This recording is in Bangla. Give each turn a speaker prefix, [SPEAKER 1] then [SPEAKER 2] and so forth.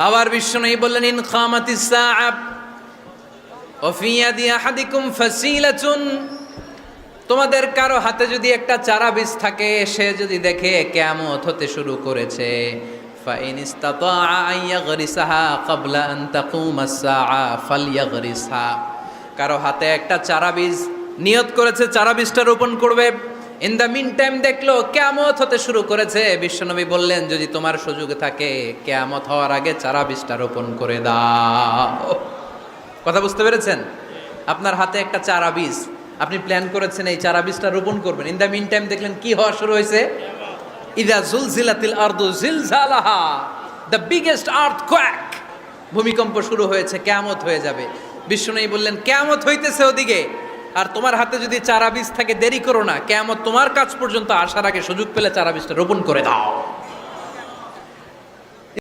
[SPEAKER 1] আবার বিশ্বনবী বললেন, ইন খামাতিস সাআ ওয়া ফি ইয়াদি আহাদিকুম ফাসিলাতুন, তোমাদের কারো হাতে যদি একটা চারা বীজ থাকে, সে যদি দেখে কিয়ামত হতে শুরু করেছে, ফাইন ইসতাতা আন ইয়াগরিসাহা ক্বাবলা আন তাকুমাস সাআ ফালইয়াগরিসহা, কারো হাতে একটা চারা বীজ নিয়ত করেছে, চারা বীজটা রোপণ করবে, ইন দ্য মিন টাইম দেখলো কিয়ামত হতে শুরু করেছে, বিশ্বনবী বললেন যদি তোমার সুযোগ থাকে কিয়ামত হওয়ার আগে চারা বীজটা রোপণ করে দাও। কথা বুঝতে পেরেছেন? আপনার হাতে একটা চারা বীজ, আপনি প্ল্যান করেছেন এই চারা বীজটা রোপণ করবেন, ইন দ্য মিন টাইম দেখলেন কি হওয়া শুরু হয়েছে, ইযা জুলজিলাতিল আরদু জিলজালাহা, দ্য বিগেস্ট আর্থকোয়েক, ভূমিকম্প শুরু হয়েছে, কিয়ামত হয়ে যাবে। বিশ্বনবী বললেন কিয়ামত হইতেছে ওদিকে, আর তোমার হাতে যদি চারা বীজ থাকে দেরি করো না, কিয়ামত তোমার কাছ পর্যন্ত আসার আগে সুযোগ পেলে চারা বীজটা রোপণ করে দাও।